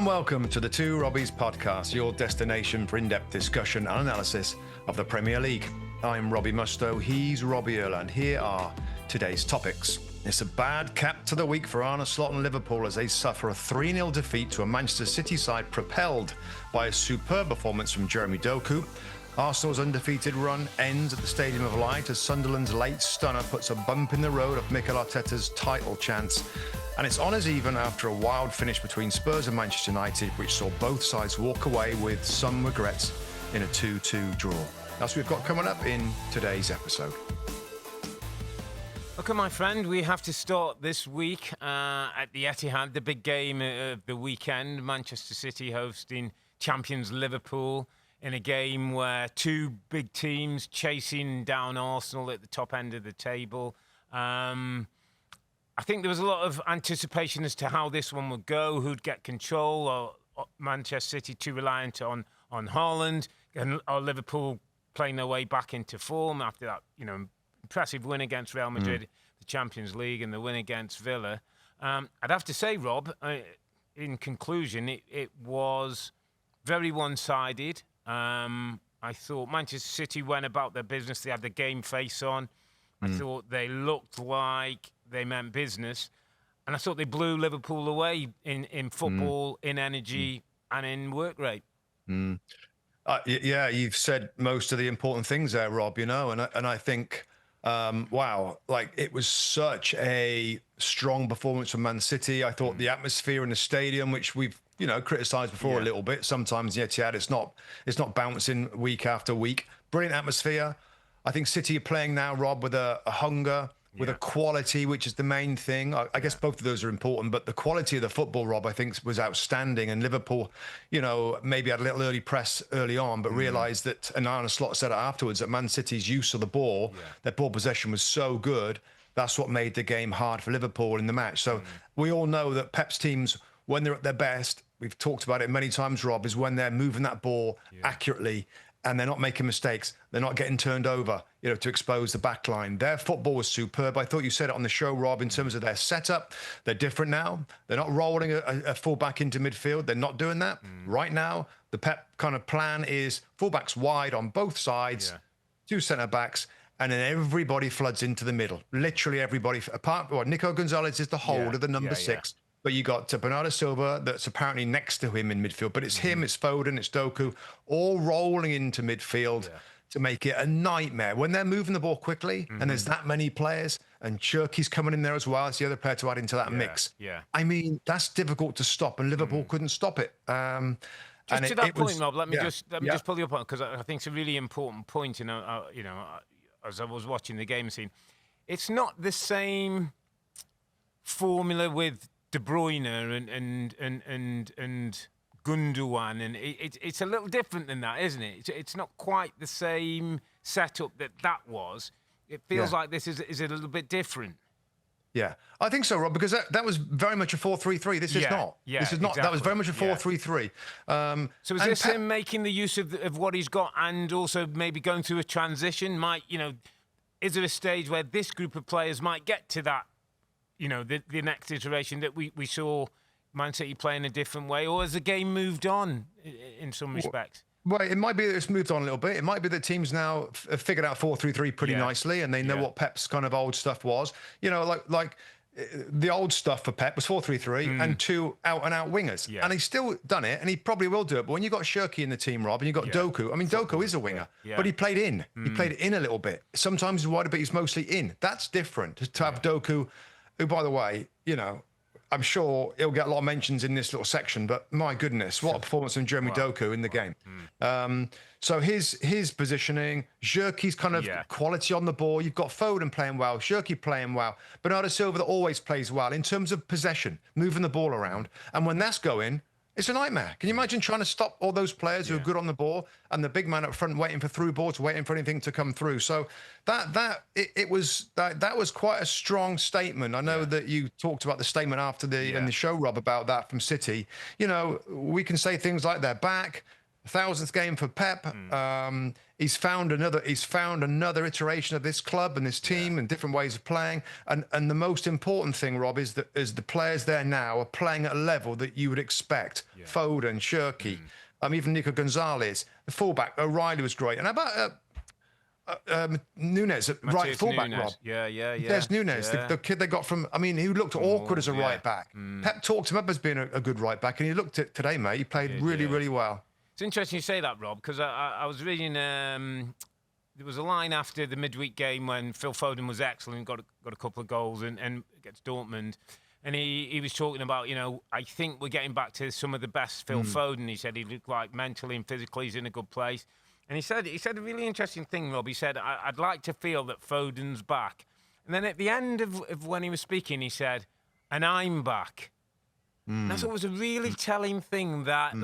welcome to the Two Robbies Podcast, your destination for in-depth discussion and analysis of the Premier League. I'm Robbie Mustoe, he's Robbie Earle, and here are today's topics. It's a bad cap to the week for Arne Slot and Liverpool as they suffer a 3-0 defeat to a Manchester City side propelled by a superb performance from Jeremy Doku. Arsenal's undefeated run ends at the Stadium of Light as Sunderland's late stunner puts a bump in the road of Mikel Arteta's title chance. And it's honours even after a wild finish between Spurs and Manchester United, which saw both sides walk away with some regrets in a 2-2 draw. That's what we've got coming up in today's episode. Okay, my friend, we have to start this week at the Etihad, the big game of the weekend. Manchester City hosting champions Liverpool in a game where two big teams chasing down Arsenal at the top end of the table. I think there was a lot of anticipation as to how this one would go, who'd get control, or Manchester City too reliant on Haaland, or Liverpool playing their way back into form after that, impressive win against Real Madrid, the Champions League, and the win against Villa. I'd have to say, Rob, in conclusion, it was very one-sided. I thought Manchester City went about their business. They had the game face on. I thought they looked like they meant business. And I thought they blew Liverpool away in football, in energy, and in work rate. Yeah, you've said most of the important things there, Rob, and I think, wow, like it was such a strong performance from Man City. I thought the atmosphere in the stadium, which we've criticised before a little bit. Sometimes the Etihad, it's not bouncing week after week. Brilliant atmosphere. I think City are playing now, Rob, with a hunger, with a quality, which is the main thing. I guess both of those are important, but the quality of the football, Rob, I think was outstanding. And Liverpool, maybe had a little early press early on, but realised that, and Arne Slot said it afterwards, that Man City's use of the ball, their ball possession was so good. That's what made the game hard for Liverpool in the match. So we all know that Pep's teams, when they're at their best, we've talked about it many times, Rob, is when they're moving that ball accurately and they're not making mistakes. They're not getting turned over, to expose the back line. Their football was superb. I thought you said it on the show, Rob, in terms of their setup. They're different now. They're not rolling a fullback into midfield. They're not doing that. Right now, the Pep kind of plan is fullbacks wide on both sides, two centre-backs, and then everybody floods into the middle. Literally everybody. Nico Gonzalez is the holder, the number 6. But you got Bernardo Silva that's apparently next to him in midfield. But it's him, it's Foden, it's Doku, all rolling into midfield to make it a nightmare. When they're moving the ball quickly and there's that many players, and Cherky's coming in there as well, it's the other player to add into that mix. I mean, that's difficult to stop, and Liverpool couldn't stop it. Just to that point, Rob, let me just pull you up on it, because I think it's a really important point. As I was watching the game scene, it's not the same formula with De Bruyne and Gundogan, and it's a little different than that, isn't it? It's not quite the same setup that was. It feels like this is a little bit different. Yeah, I think so, Rob, because that was very much a 4-3-3. This is not. Yeah, this is not. Exactly. That was very much a 4-3-3. So is this him making the use of what he's got, and also maybe going through a transition? Is there a stage where this group of players might get to that? The next iteration that we saw Man City play in a different way, or has the game moved on in some respects? Well, it might be that it's moved on a little bit. It might be that teams now have figured out 4-3-3 pretty nicely, and they know what Pep's kind of old stuff was. Like the old stuff for Pep was 4-3-3 and two out-and-out wingers. And he's still done it, and he probably will do it. But when you've got Cherky in the team, Rob, and you've got Doku, I mean, Doku is a winger, but he played in. He played in a little bit. Sometimes he's wider, but he's mostly in. That's different to have Doku, who, by the way, I'm sure he'll get a lot of mentions in this little section, but my goodness, what a performance from Jeremy Doku in the game. So his positioning, Cherky's kind of quality on the ball. You've got Foden playing well, Cherky playing well, Bernardo Silva that always plays well in terms of possession, moving the ball around. And when that's going, it's a nightmare. Can you imagine trying to stop all those players who are good on the ball and the big man up front waiting for through balls, waiting for anything to come through? So that was quite a strong statement. I know that you talked about the statement after in the show, Rob, about that from City. We can say things like they're back, 1,000th game for Pep. He's found another iteration of this club and this team and different ways of playing. And the most important thing, Rob, is that the players there now are playing at a level that you would expect. Foden, Shirky, even Nico Gonzalez, the fullback. O'Reilly was great. And how about Nunes, right fullback, Rob? Yeah. There's Nunes, the kid they got from, he looked awkward as a right back. Pep talked him up as being a good right back, and he looked at today, mate. He played really well. It's interesting you say that, Rob, because I was reading, there was a line after the midweek game when Phil Foden was excellent, got a couple of goals and against Dortmund. And he was talking about, I think we're getting back to some of the best Phil Foden. He said he looked like mentally and physically he's in a good place. And he said a really interesting thing, Rob. He said, I'd like to feel that Foden's back. And then at the end of when he was speaking, he said, and I'm back. And I thought it was a really telling thing that,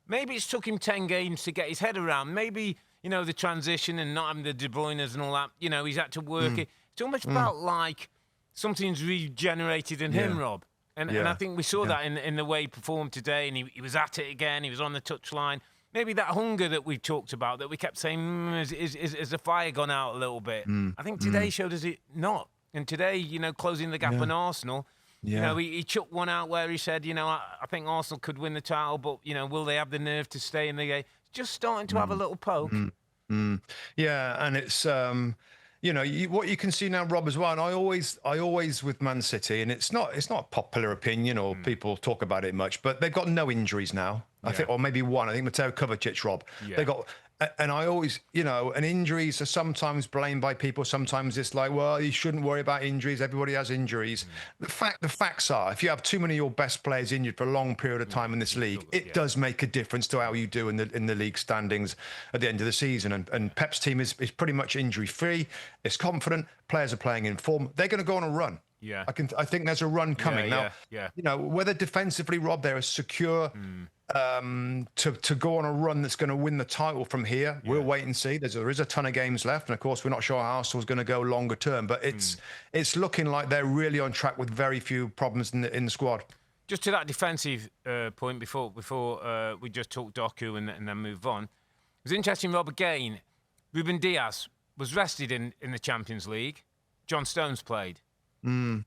maybe it's took him 10 games to get his head around. Maybe, the transition and not having the De Bruynes and all that, he's had to work it. It's almost about like something's regenerated in him, Rob. And I think we saw that in the way he performed today, and he was at it again. He was on the touchline. Maybe that hunger that we talked about, that we kept saying, is the fire gone out a little bit? I think today showed us it not. And today, closing the gap on Arsenal, he chucked one out where he said, I think Arsenal could win the title, but, will they have the nerve to stay in the game? Just starting to have a little poke. Yeah, and it's... what you can see now, Rob, as well. And I always with Man City, and it's not a popular opinion or people talk about it much, but they've got no injuries now. I think, or maybe one. I think Mateo Kovacic, Rob. They got, and I always, and injuries are sometimes blamed by people. Sometimes it's like, well, you shouldn't worry about injuries. Everybody has injuries. The facts are, if you have too many of your best players injured for a long period of time in this league, it does make a difference to how you do in the league standings at the end of the season. And Pep's team is pretty much injury free. It's confident. Players are playing in form. They're going to go on a run. Yeah, I think there's a run coming now. Whether defensively, Rob, they're as secure to go on a run that's going to win the title from here. We'll wait and see. There is a ton of games left, and of course, we're not sure how Arsenal's going to go longer term. But it's looking like they're really on track with very few problems in the squad. Just to that defensive point before we just talk Doku and then move on. It was interesting, Rob. Again, Ruben Diaz was rested in the Champions League. John Stones played.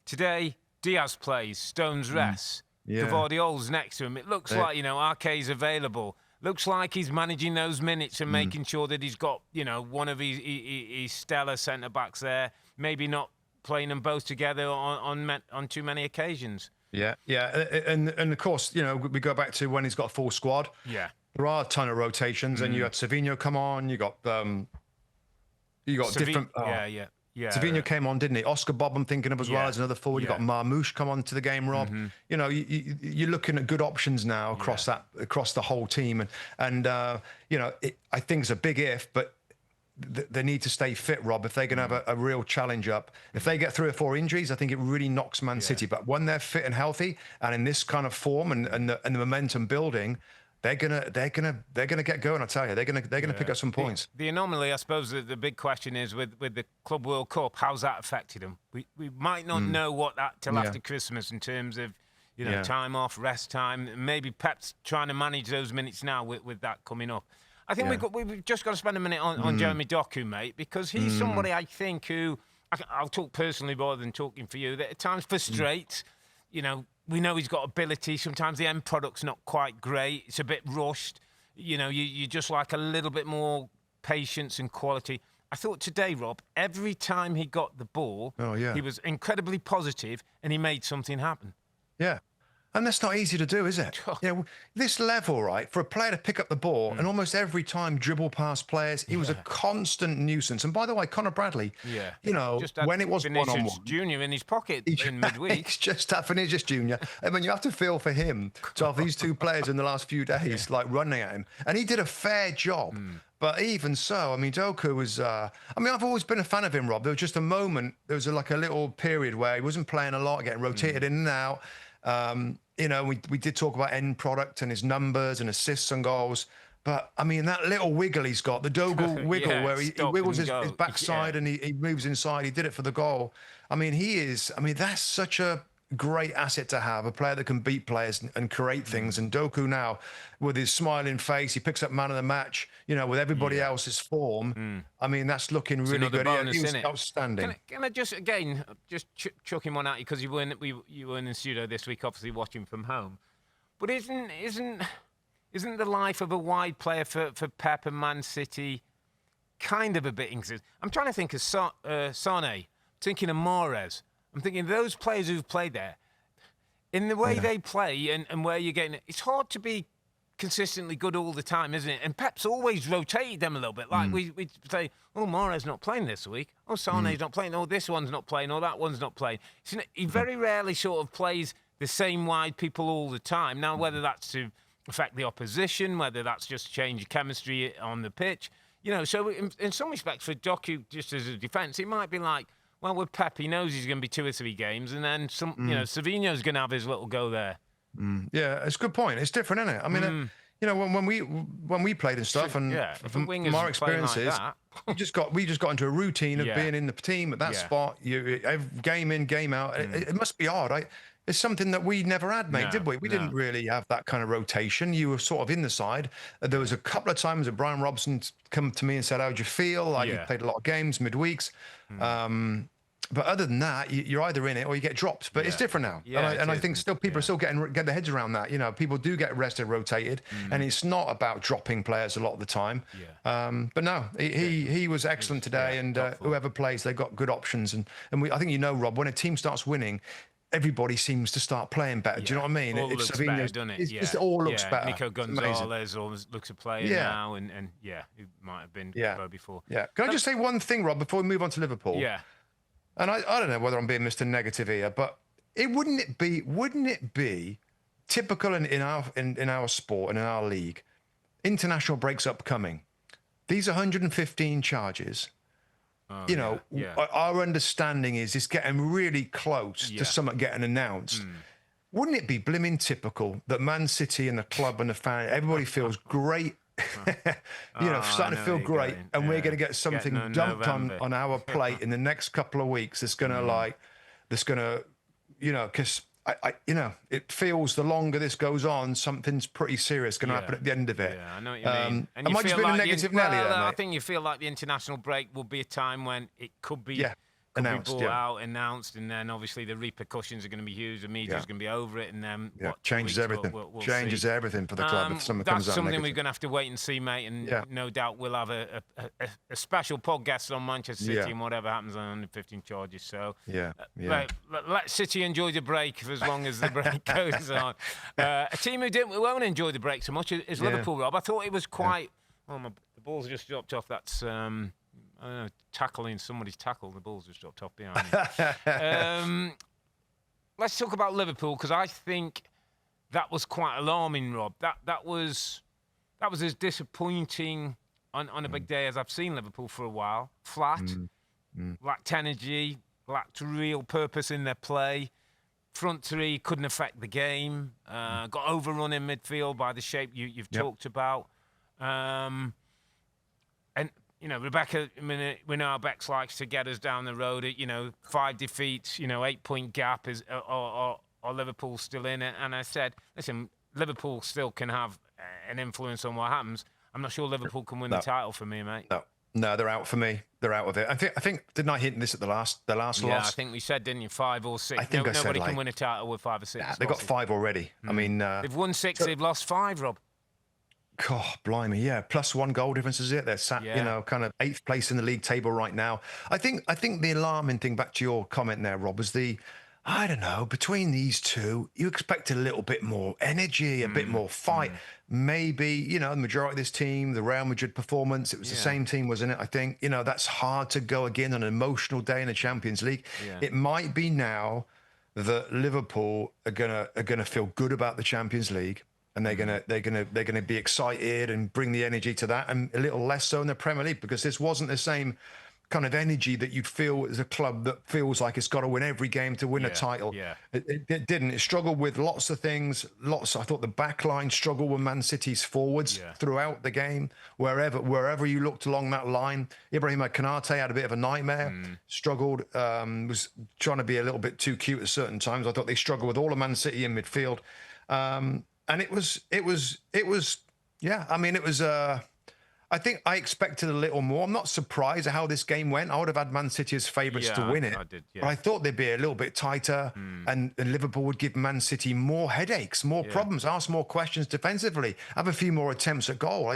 Today, Diaz plays, Stones rests. Gvardiol's next to him. It looks like, Arke's available. Looks like he's managing those minutes and making sure that he's got, one of his stellar centre-backs there. Maybe not playing them both together on too many occasions. Yeah. And of course, we go back to when he's got a full squad. Yeah. There are a ton of rotations, and you had Savinho come on. You got different... Yeah, Savinho came on, didn't he? Oscar Bob, I'm thinking of as well as another forward. You got Marmoush come on to the game, Rob. You're looking at good options now across the whole team, and I think it's a big if, but they need to stay fit, Rob. If they're going to have a real challenge up, if they get 3 or 4 injuries, I think it really knocks Man City. But when they're fit and healthy, and in this kind of form and the momentum building, they're gonna get going. I tell you, they're gonna pick up some points. The anomaly, I suppose, the big question is with the Club World Cup. How's that affected them? We might not know what that till after Christmas in terms of time off, rest time. Maybe Pep's trying to manage those minutes now with that coming up. I think we've just got to spend a minute on Jeremy Doku, mate, because he's somebody I think who I'll talk personally rather than talking for you. That at times frustrates. We know he's got ability. Sometimes the end product's not quite great. It's a bit rushed. You just like a little bit more patience and quality. I thought today, Rob, every time he got the ball, he was incredibly positive and he made something happen. Yeah. And that's not easy to do, is it? This level, right, for a player to pick up the ball and almost every time dribble past players, he was a constant nuisance. And by the way, Conor Bradley, when it was one-on-one. Junior in his pocket in midweek. He's just Vinicius Junior. I mean, you have to feel for him to have these two players in the last few days, like running at him. And he did a fair job. But even so, I mean, Doku was... I've always been a fan of him, Rob. There was just a moment, there was a little period where he wasn't playing a lot, getting rotated in and out. We did talk about end product and his numbers and assists and goals, but I mean that little wiggle he's got, the Dogu wiggle where he wiggles his backside and he moves inside. He did it for the goal. I mean, that's such a great asset to have, a player that can beat players and create things. And Doku now, with his smiling face, he picks up man of the match, with everybody else's form. I mean, that's looking really good. Bonus, he was innit? outstanding. Can I just chucking one at you, because you were in the studio this week, obviously watching from home. But isn't the life of a wide player for Pep and Man City kind of a bit inconsistent? I'm trying to think of Sane, thinking of Mahrez. I'm thinking those players who've played there, in the way they play and where you're getting it, it's hard to be consistently good all the time, isn't it? And Pep's always rotated them a little bit. Like we say, oh, Mahrez not playing this week. Oh, Sane's not playing. Oh, this one's not playing. Oh, that one's not playing. He very rarely sort of plays the same wide people all the time. Now, whether that's to affect the opposition, whether that's just change chemistry on the pitch, so in some respects for Doku, just as a defence, it might be like, well, with Pep, he knows he's going to be 2 or 3 games, and then Savinho's going to have his little go there. Yeah, it's a good point. It's different, isn't it? I mean, when we played and stuff, and from our experiences, we just got into a routine of being in the team at that spot. Game in, game out. It must be hard. It's something that we never had, mate, did we? We didn't really have that kind of rotation. You were sort of in the side. There was a couple of times that Brian Robson come to me and said, "How'd you feel?" Like you played a lot of games midweeks. But other than that, you're either in it or you get dropped. But it's different now. And I think still people are still getting their heads around that. People do get rested, rotated, and it's not about dropping players a lot of the time. But no, he was excellent today, and whoever plays, they've got good options. And I think Rob, when a team starts winning, everybody seems to start playing better. Do you know what I mean? All looks better, doesn't it? It all looks better. Nico Gonzalez always looks a player now, and who might have been before. Yeah. Can I just say one thing, Rob, before we move on to Liverpool? Yeah. And I don't know whether I'm being Mr. Negative here, but wouldn't it be typical in our sport and in our league? International breaks upcoming. These 115 charges. Our understanding is it's getting really close to something getting announced. Wouldn't it be blimmin' typical that Man City and the club and the fan, everybody feels great, starting to feel great, and we're going to get something dumped on our plate in the next couple of weeks that's going to, because it feels the longer this goes on, something's pretty serious going to happen at the end of it. Yeah, I know what you mean. And am I just being a negative Nelly there, mate? I think you feel like the international break will be a time when it could be announced, announced, and then obviously the repercussions are going to be huge. The media's going to be over it, and then changes everything. We'll changes everything for the club if something comes out. That's something we're going to have to wait and see, mate. And no doubt we'll have a special podcast on Manchester City and whatever happens on the 15 charges. So let City enjoy the break for as long as the break goes on. A team who won't enjoy the break so much is Liverpool. Rob, I thought it was quite. The ball's just dropped off. That's. I don't know, tackling somebody's tackle. The ball's just dropped off behind me. Let's talk about Liverpool, because I think that was quite alarming, Rob. That was as disappointing on a big day as I've seen Liverpool for a while. Flat, lacked energy, lacked real purpose in their play. Front three couldn't affect the game. Got overrun in midfield by the shape you've talked about. And Rebecca, we know how Bex likes to get us down the road. 5 defeats, 8-point gap are Liverpool still in it? And I said, listen, Liverpool still can have an influence on what happens. I'm not sure Liverpool can win the title for me, mate. No, they're out for me. They're out of it. I think didn't I hint this at the last loss? Yeah, I think we said, didn't you, 5 or 6? I think I said nobody can win a title with 5 or 6. They've got 5 already. I mean, they've won 6. They've lost 5, Rob. God, blimey, yeah. Plus 1 goal difference is it? They're sat, kind of 8th place in the league table right now. I think the alarming thing, back to your comment there, Rob, was I don't know, between these two, you expect a little bit more energy, a bit more fight. Maybe, the majority of this team, the Real Madrid performance, it was the same team, wasn't it? I think, that's hard to go again on an emotional day in the Champions League. Yeah. It might be now that Liverpool are gonna feel good about the Champions League. And they're gonna be excited and bring the energy to that, and a little less so in the Premier League, because this wasn't the same kind of energy that you'd feel as a club that feels like it's got to win every game to win a title. Yeah. It didn't. It struggled with lots of things. I thought the back line struggled with Man City's forwards throughout the game. Wherever you looked along that line, Ibrahima Konate had a bit of a nightmare. Struggled. Was trying to be a little bit too cute at certain times. I thought they struggled with all of Man City in midfield. And it was. Yeah. I mean, it was. I think I expected a little more. I'm not surprised at how this game went. I would have had Man City as favourites to win it. I did, but I thought they'd be a little bit tighter and Liverpool would give Man City more headaches, more problems, ask more questions defensively, have a few more attempts at goal.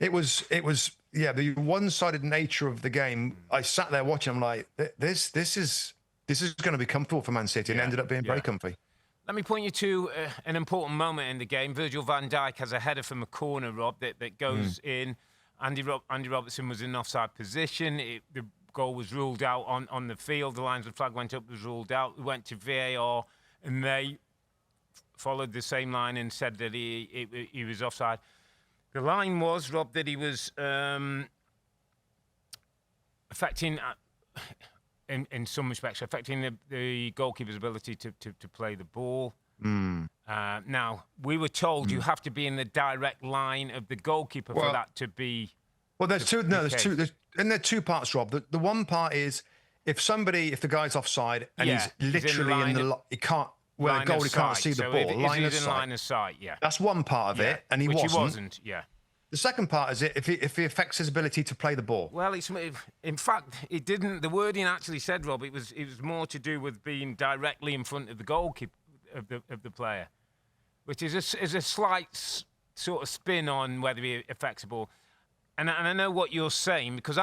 It was the one-sided nature of the game. I sat there watching, I'm like, this is going to be comfortable for Man City, and it ended up being very comfy. Let me point you to an important moment in the game. Virgil van Dijk has a header from a corner, Rob, that goes in. Andy Robertson was in offside position. The goal was ruled out on the field. The linesman flag went up, was ruled out. We went to VAR, and they followed the same line and said that he was offside. The line was, Rob, that he was affecting, in some respects, affecting the goalkeeper's ability to play the ball. Now, we were told you have to be in the direct line of the goalkeeper for that to be. Well, there are two parts, Rob. The one part is if the guy's offside and he's literally he can't, the goalie can't see the ball. Line of sight, yeah. That's one part of it, and he wasn't. The second part is if he affects his ability to play the ball. Well, in fact, it didn't. The wording actually said, Rob, it was more to do with being directly in front of the goalkeeper. Of the player, which is a slight sort of spin on whether he affects the ball, and I know what you're saying, because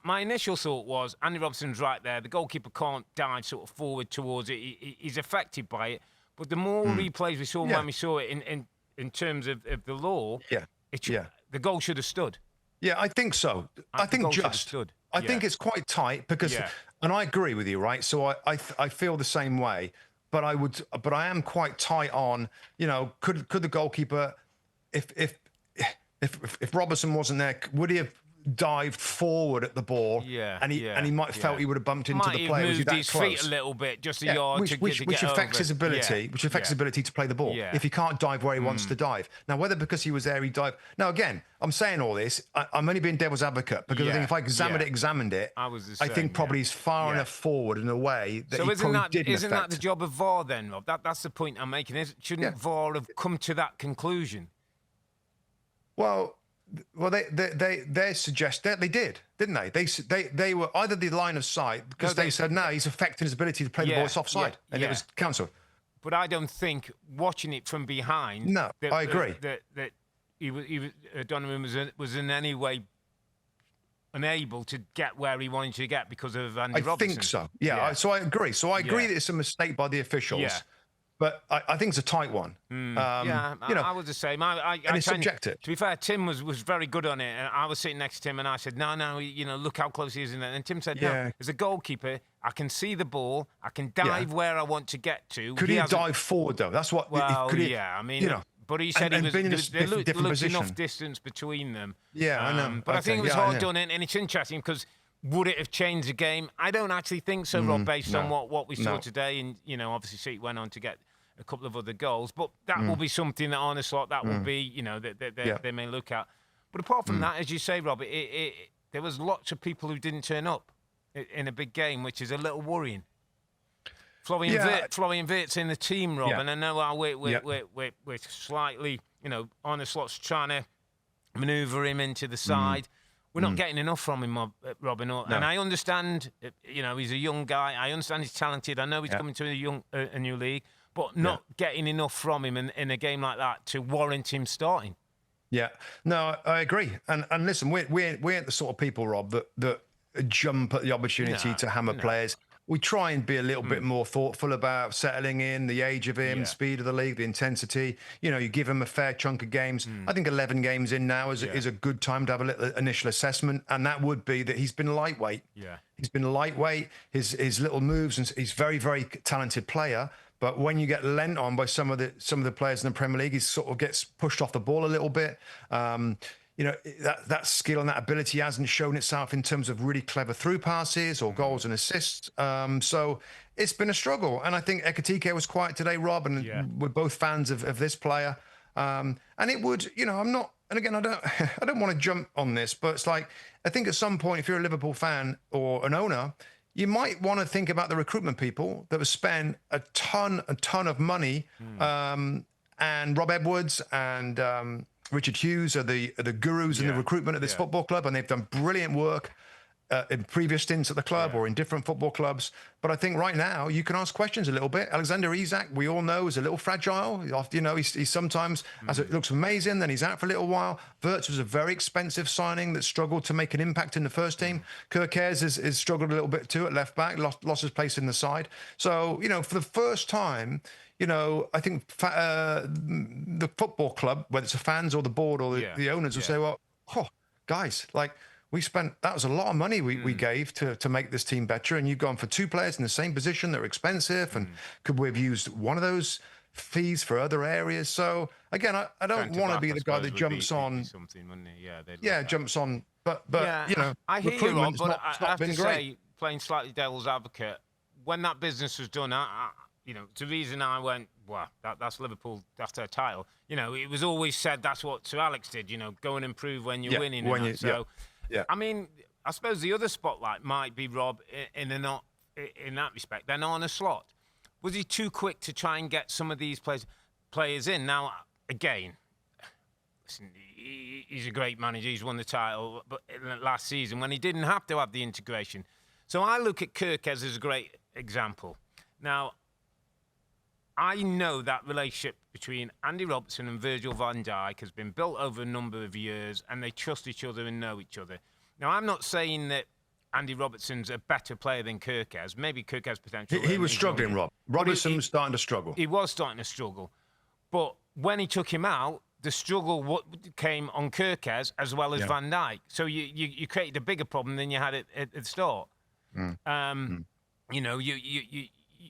my initial thought was Andy Robertson's right there. The goalkeeper can't dive sort of forward towards it. He's affected by it, but the more replays we saw when we saw it in terms of the law, the goal should have stood. Yeah, I think so. I think it's quite tight because, and I agree with you, right? So I feel the same way. But I am quite tight on, could the goalkeeper, if Robertson wasn't there, would he have dived forward at the ball? And he might have felt he would have bumped into the player. Moved his feet a little bit, just a yard which affects his ability, which affects his ability to play the ball. If he can't dive where he wants to dive. Now, whether because he was there, he dived. Now, again, I'm saying all this. I'm only being devil's advocate because I think if I examined it, I think probably he's far enough forward in a way that he probably didn't Isn't that the job of VAR then, Rob? That's the point I'm making. Shouldn't VAR have come to that conclusion? Well, they suggest that they did, didn't they? They were either the line of sight because they said no, he's affecting his ability to play the ball. It's offside, and it was cancelled. But I don't think watching it from behind. No, I agree that Donovan was in any way unable to get where he wanted to get because of Andy Robertson. I think so. Yeah. So I agree. So I agree that it's a mistake by the officials. Yeah. But I think it's a tight one. I was the same. And it's subjective. To be fair, Tim was very good on it. And I was sitting next to him and I said, no, look how close he is in there. And Tim said, no, as a goalkeeper, I can see the ball. I can dive where I want to get to. Could he dive forward, though? That's what... Well, but he said there looked enough distance between them. Yeah, I know. But I think it was hard done, and it's interesting because would it have changed the game? I don't actually think so, Rob, based on what we saw today. And, obviously, City went on to get a couple of other goals. But that will be something that Arne Slot, that will be, that they may look at. But apart from that, as you say, Rob, there was lots of people who didn't turn up in a big game, which is a little worrying. Florian Wirtz in the team, Rob, and I know how we're slightly, Arne Slot's trying to manoeuvre him into the side. We're not getting enough from him, Rob, and I understand, he's a young guy. I understand he's talented. I know he's coming to a new league, but not getting enough from him in a game like that to warrant him starting. Yeah, no, I agree. And listen, we ain't the sort of people, Rob, that jump at the opportunity to hammer players. We try and be a little bit more thoughtful about settling in, the age of him, speed of the league, the intensity. You give him a fair chunk of games. I think 11 games in now is a good time to have a little initial assessment, and that would be that he's been lightweight. Yeah, he's been lightweight. His little moves, and he's very, very talented player. But when you get lent on by some of the players in the Premier League, he sort of gets pushed off the ball a little bit. that skill and that ability hasn't shown itself in terms of really clever through passes or goals and assists. So it's been a struggle. And I think Ekitike was quiet today, Rob, and we're both fans of this player. And it would, I'm not, and again, I don't want to jump on this, but it's like, I think at some point, if you're a Liverpool fan or an owner, you might want to think about the recruitment people that have spent a ton of money. And Rob Edwards and Richard Hughes are the gurus in the recruitment of this football club, and they've done brilliant work in previous stints at the club or in different football clubs. But I think right now you can ask questions a little bit. Alexander Isak, we all know, is a little fragile. He's sometimes, as it looks amazing, then he's out for a little while. Wirtz was a very expensive signing that struggled to make an impact in the first team. Kerkez has struggled a little bit too at left back, lost his place in the side. So, for the first time, I think the football club, whether it's the fans or the board or the owners, will say, well, guys, that was a lot of money we gave to make this team better. And you've gone for two players in the same position that are expensive. And could we have used one of those fees for other areas? So again, I don't want to be the guy that jumps on. Jumps on. But I hear you, Rob, but I have to say, playing slightly devil's advocate, when that business was done, it's the reason I went, well, that's Liverpool after a title. It was always said that's what Sir Alex did, go and improve when you're winning. I mean, I suppose the other spotlight might be, Rob, in that respect. Then Arne Slot. Was he too quick to try and get some of these players in? Now, again, listen, he's a great manager. He's won the title but last season when he didn't have to have the integration. So I look at Kerkez as a great example. Now, I know that relationship between Andy Robertson and Virgil van Dijk has been built over a number of years, and they trust each other and know each other. Now, I'm not saying that Andy Robertson's a better player than Kerkez. Maybe Kerkez potential. He was struggling, Rob. Robertson was starting to struggle. He was starting to struggle. But when he took him out, the struggle came on Kerkez as well as Van Dijk. So you created a bigger problem than you had at the start.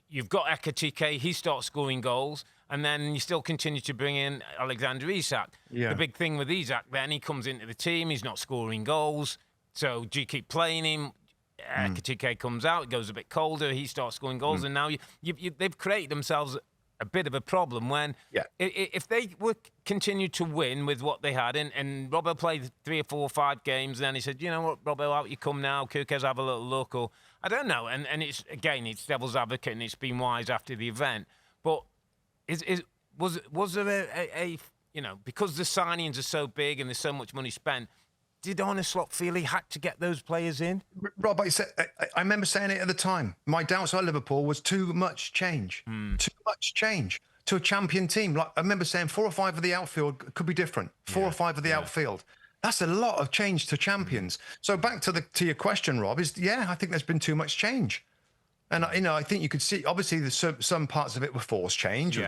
You've got Ekitike, he starts scoring goals, and then you still continue to bring in Alexander Isak. The big thing with Isak, then he comes into the team, he's not scoring goals, so do you keep playing him? Ekitike comes out, it goes a bit colder, he starts scoring goals, and now they've created themselves a bit of a problem when if they would continue to win with what they had, and Robbo played 3 or 4 or 5 games, and then he said, you know what, Robbo, out you come now, Kerkez have a little look, or I don't know, and it's devil's advocate, and it's been wise after the event, but was there a because the signings are so big and there's so much money spent, did Arne Slot feel he had to get those players in? Rob, I remember saying it at the time. My doubts about Liverpool was too much change. Too much change to a champion team. Like I remember saying 4 or 5 of the outfield could be different. 4 or 5 of the outfield. That's a lot of change to champions. So back to your question, Rob, I think there's been too much change. And I think you could see, obviously, there's some parts of it were forced change.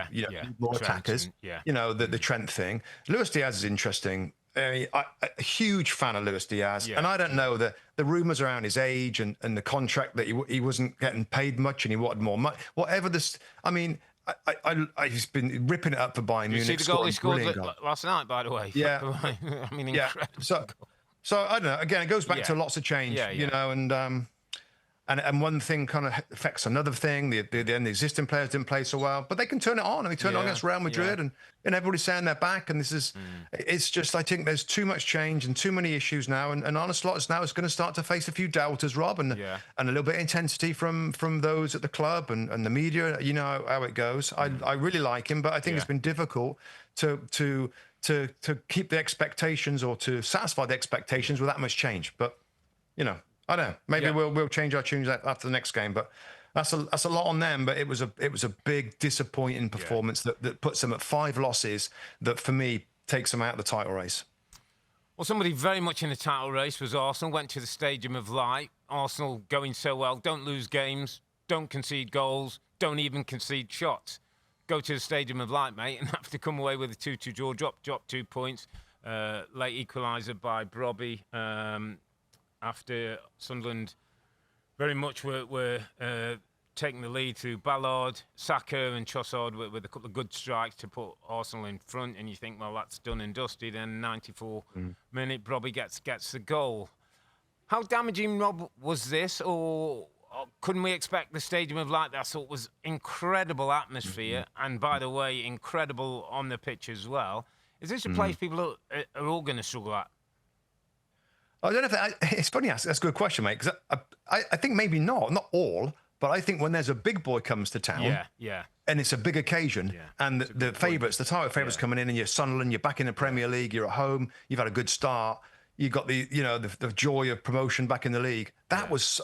More attackers. The Trent thing. Luis Diaz is interesting. I'm a huge fan of Luis Diaz, and I don't know the rumours around his age and the contract that he wasn't getting paid much and he wanted more money. Whatever this, I mean, he's been ripping it up for Bayern Munich. You see the goal he scored last night, by the way. Yeah, I mean, incredible. So I don't know. Again, it goes back to lots of change, and one thing kind of affects another thing. The existing players didn't play so well, but they can turn it on. And they turned it on against Real Madrid, and everybody's saying they're back. And this is, it's just, I think there's too much change and too many issues now. And Arne Slot is going to start to face a few doubters, Rob, and a little bit of intensity from those at the club and the media. You know how it goes. I really like him, but I think it's been difficult to keep the expectations or to satisfy the expectations with that much change. But I don't know. Maybe we'll change our tunes after the next game, but that's a lot on them. But it was a big disappointing performance that puts them at 5 losses. That for me takes them out of the title race. Well, somebody very much in the title race was Arsenal. Went to the Stadium of Light. Arsenal going so well. Don't lose games. Don't concede goals. Don't even concede shots. Go to the Stadium of Light, mate, and have to come away with a 2-2 draw. Drop 2 points. Late equaliser by Robbie. After Sunderland very much were taking the lead through Ballard, Saka and Trossard with a couple of good strikes to put Arsenal in front, and you think, well, that's done and dusted, and 94 minute, Robbie gets the goal. How damaging, Rob, was this, or couldn't we expect the stadium of light that I thought was incredible atmosphere, and by the way, incredible on the pitch as well? Is this a place people are all going to struggle at? I don't know if it's funny. That's a good question, mate. Because I think maybe not all, but I think when there's a big boy comes to town, and it's a big occasion, and the favourites, the title favourites coming in, and you're Sunderland, you're back in the Premier League, you're at home, you've had a good start, you've got the joy of promotion back in the league. That was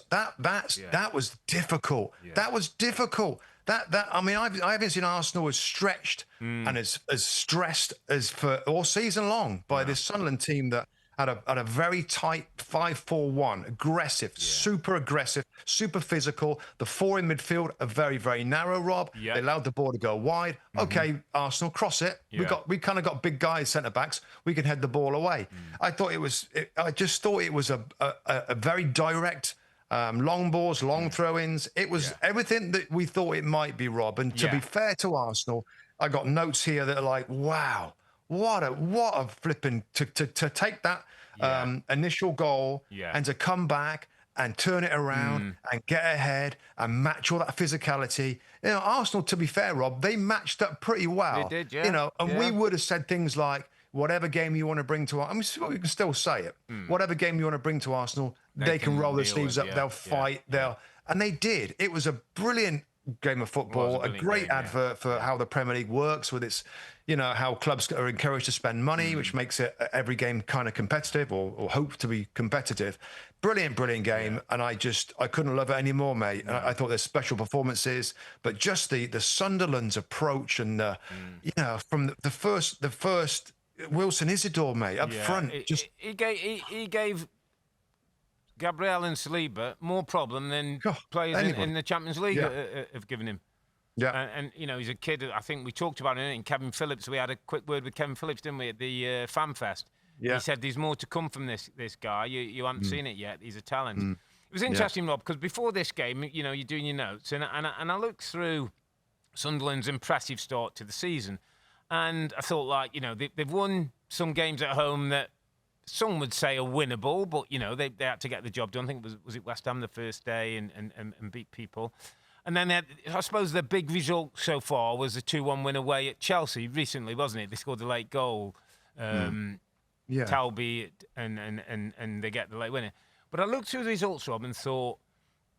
difficult. Yeah. That was difficult. I mean, I haven't seen Arsenal as stretched and as stressed as for all season long by this Sunderland team that had a very tight 5-4-1, aggressive, super aggressive, super physical. The four in midfield are very, very narrow, Rob. They allowed the ball to go wide. Okay, Arsenal, cross it. We kind of got big guys, centre backs. We can head the ball away. I just thought it was a very direct. Long balls, long throw-ins. It was everything that we thought it might be, Rob. And to be fair to Arsenal, I got notes here that are like, wow, what a flipping to take that initial goal and to come back and turn it around and get ahead and match all that physicality. You know, Arsenal, to be fair, Rob, they matched up pretty well. They did, yeah. You know, and we would have said things like, whatever game you want to bring to Arsenal, I mean, we can still say it. Whatever game you want to bring to Arsenal, they can roll their sleeves up. They'll fight. And they did. It was a brilliant game of football, a great advert for how the Premier League works with its, you know, how clubs are encouraged to spend money, which makes it every game kind of competitive or hope to be competitive. Brilliant game. And I couldn't love it anymore, mate. I thought there's special performances, but just the Sunderland's approach and, you know, from the first Wilson Isidore, mate, up front. He gave Gabriel and Saliba more problem than players in the Champions League have given him. Yeah, and you know, he's a kid. I think we talked about it in Kevin Phillips. We had a quick word with Kevin Phillips, didn't we, at the Fan Fest? Yeah. He said there's more to come from this guy. You haven't seen it yet. He's a talent. It was interesting, Rob, because before this game, you know, you're doing your notes, and I looked through Sunderland's impressive start to the season. And I thought, like, you know, they've won some games at home that some would say are winnable, but, you know, they had to get the job done. I think was it West Ham the first day and beat people. And then I suppose the big result so far was the 2-1 win away at Chelsea recently, wasn't it? They scored the late goal, Talby, and they get the late winner. But I looked through the results, Rob, and thought,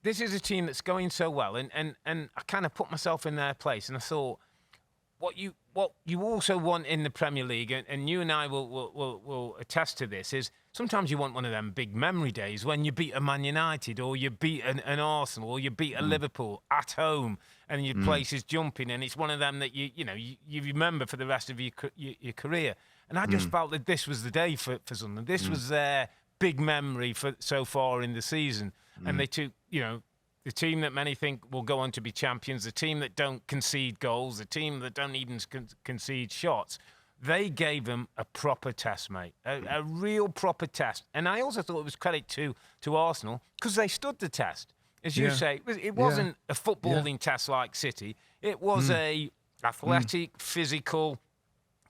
this is a team that's going so well. And I kind of put myself in their place, and I thought, what you also want in the Premier League, and you and I will attest to this, is sometimes you want one of them big memory days when you beat a Man United or you beat an Arsenal or you beat a Liverpool at home and your place is jumping, and it's one of them that you remember for the rest of your career. And I just felt that this was the day for Sunderland. This was their big memory for so far in the season, and they took, you know, the team that many think will go on to be champions, the team that don't concede goals, the team that don't even concede shots, they gave them a proper test, mate, a real proper test. And I also thought it was credit to Arsenal because they stood the test. As you say, it wasn't a footballing test like City. It was a athletic, physical,